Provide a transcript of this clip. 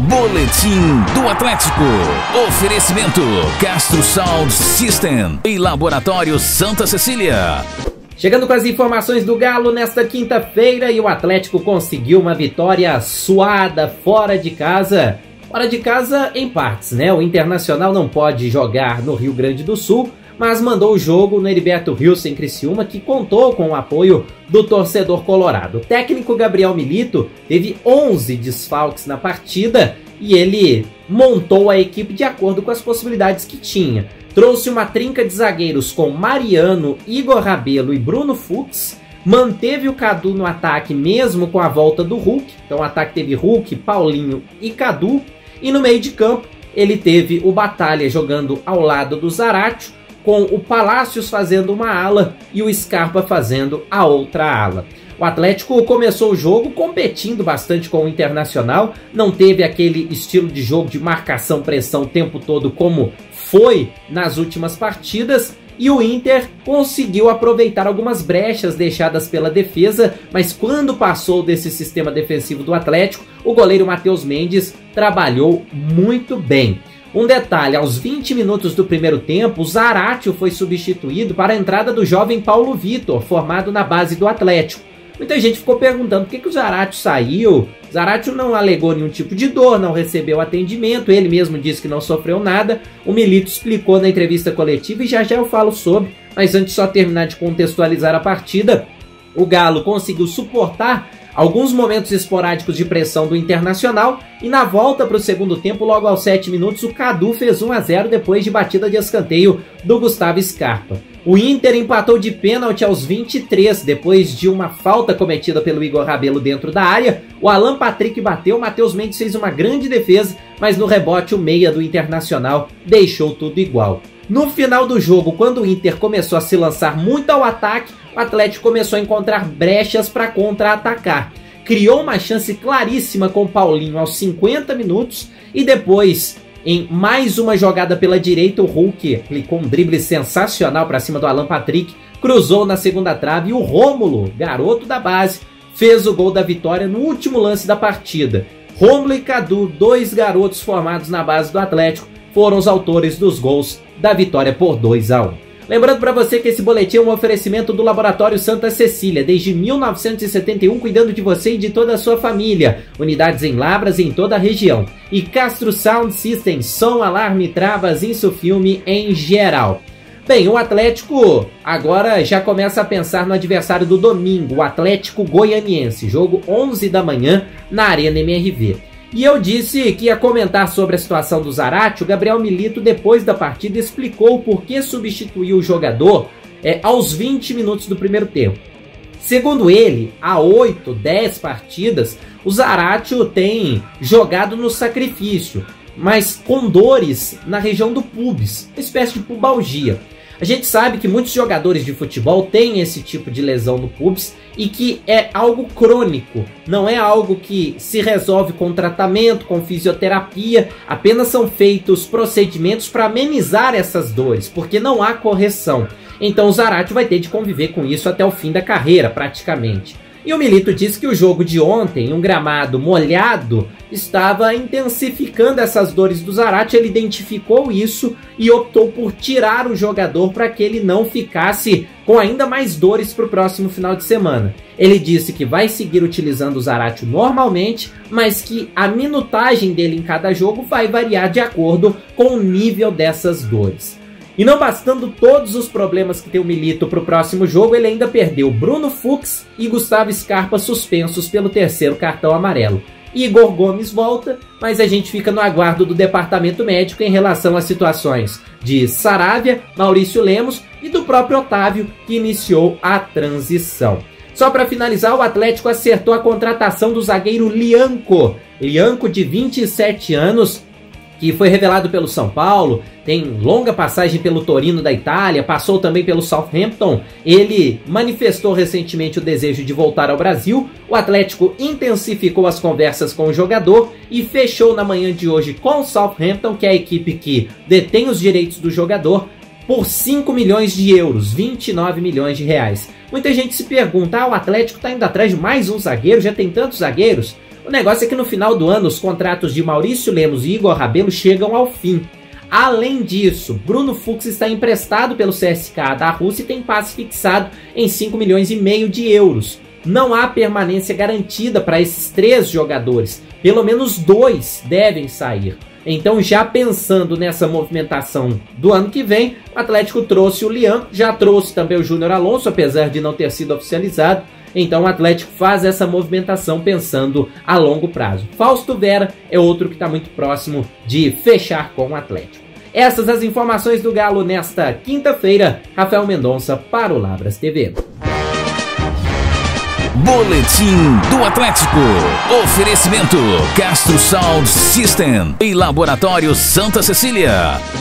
Boletim do Atlético. Oferecimento Castro Sound System e Laboratório Santa Cecília. Chegando com as informações do Galo nesta quinta-feira, e o Atlético conseguiu uma vitória suada fora de casa. Fora de casa em partes, né? O Internacional não pode jogar no Rio Grande do Sul, mas mandou o jogo no Heriberto Wilson em Criciúma, que contou com o apoio do torcedor colorado. O técnico Gabriel Milito teve 11 desfalques na partida e ele montou a equipe de acordo com as possibilidades que tinha. Trouxe uma trinca de zagueiros com Mariano, Igor Rabelo e Bruno Fux. Manteve o Cadu no ataque mesmo com a volta do Hulk. Então o ataque teve Hulk, Paulinho e Cadu. E no meio de campo ele teve o Batalha jogando ao lado do Zaratio, com o Palácios fazendo uma ala e o Scarpa fazendo a outra ala. O Atlético começou o jogo competindo bastante com o Internacional, não teve aquele estilo de jogo de marcação-pressão o tempo todo como foi nas últimas partidas, e o Inter conseguiu aproveitar algumas brechas deixadas pela defesa, mas quando passou desse sistema defensivo do Atlético, o goleiro Matheus Mendes trabalhou muito bem. Um detalhe, aos 20 minutos do primeiro tempo, o Zaratio foi substituído para a entrada do jovem Paulo Vitor, formado na base do Atlético. Muita gente ficou perguntando por que o Zaratio saiu. O Zaratio não alegou nenhum tipo de dor, não recebeu atendimento, ele mesmo disse que não sofreu nada. O Milito explicou na entrevista coletiva e já eu falo sobre, mas antes só terminar de contextualizar a partida, o Galo conseguiu suportar alguns momentos esporádicos de pressão do Internacional, e na volta para o segundo tempo, logo aos 7 minutos, o Cadu fez 1-0 depois de batida de escanteio do Gustavo Scarpa. O Inter empatou de pênalti aos 23, depois de uma falta cometida pelo Igor Rabelo dentro da área. O Alan Patrick bateu, o Matheus Mendes fez uma grande defesa, mas no rebote o meia do Internacional deixou tudo igual. No final do jogo, quando o Inter começou a se lançar muito ao ataque, o Atlético começou a encontrar brechas para contra-atacar. Criou uma chance claríssima com o Paulinho aos 50 minutos e depois, em mais uma jogada pela direita, o Hulk aplicou um drible sensacional para cima do Alan Patrick, cruzou na segunda trave e o Rômulo, garoto da base, fez o gol da vitória no último lance da partida. Rômulo e Cadu, dois garotos formados na base do Atlético, foram os autores dos gols da vitória por 2-1. Lembrando para você que esse boletim é um oferecimento do Laboratório Santa Cecília, desde 1971, cuidando de você e de toda a sua família. Unidades em Lavras e em toda a região. E Castro Sound System, som, alarme, travas, insufilme em geral. Bem, o Atlético agora já começa a pensar no adversário do domingo, o Atlético Goianiense, jogo 11 da manhã na Arena MRV. E eu disse que ia comentar sobre a situação do Zaratio. O Gabriel Milito, depois da partida, explicou por que substituiu o jogador aos 20 minutos do primeiro tempo. Segundo ele, há 8, 10 partidas, o Zaratio tem jogado no sacrifício, mas com dores na região do pubis, uma espécie de pubalgia. A gente sabe que muitos jogadores de futebol têm esse tipo de lesão no pubis e que é algo crônico, não é algo que se resolve com tratamento, com fisioterapia, apenas são feitos procedimentos para amenizar essas dores, porque não há correção. Então o Zaratio vai ter de conviver com isso até o fim da carreira, praticamente. E o Milito disse que o jogo de ontem, um gramado molhado, estava intensificando essas dores do Zaratio. Ele identificou isso e optou por tirar o jogador para que ele não ficasse com ainda mais dores para o próximo final de semana. Ele disse que vai seguir utilizando o Zaratio normalmente, mas que a minutagem dele em cada jogo vai variar de acordo com o nível dessas dores. E não bastando todos os problemas que tem o Milito para o próximo jogo, ele ainda perdeu Bruno Fux e Gustavo Scarpa suspensos pelo terceiro cartão amarelo. Igor Gomes volta, mas a gente fica no aguardo do departamento médico em relação às situações de Saravia, Maurício Lemos e do próprio Otávio, que iniciou a transição. Só para finalizar, o Atlético acertou a contratação do zagueiro Lianco. Lianco, de 27 anos, que foi revelado pelo São Paulo, tem longa passagem pelo Torino da Itália, passou também pelo Southampton. Ele manifestou recentemente o desejo de voltar ao Brasil. O Atlético intensificou as conversas com o jogador e fechou na manhã de hoje com o Southampton, que é a equipe que detém os direitos do jogador, por 5 milhões de euros, 29 milhões de reais. Muita gente se pergunta, o Atlético está indo atrás de mais um zagueiro, já tem tantos zagueiros? O negócio é que no final do ano os contratos de Maurício Lemos e Igor Rabelo chegam ao fim. Além disso, Bruno Fux está emprestado pelo CSKA da Rússia e tem passe fixado em 5,5 milhões de euros. Não há permanência garantida para esses 3 jogadores. Pelo menos 2 devem sair. Então, já pensando nessa movimentação do ano que vem, o Atlético trouxe o Lian, já trouxe também o Júnior Alonso, apesar de não ter sido oficializado. Então o Atlético faz essa movimentação pensando a longo prazo. Fausto Vera é outro que está muito próximo de fechar com o Atlético. Essas as informações do Galo nesta quinta-feira. Rafael Mendonça para o Labras TV. Boletim do Atlético. Oferecimento Castro Sound System e Laboratório Santa Cecília.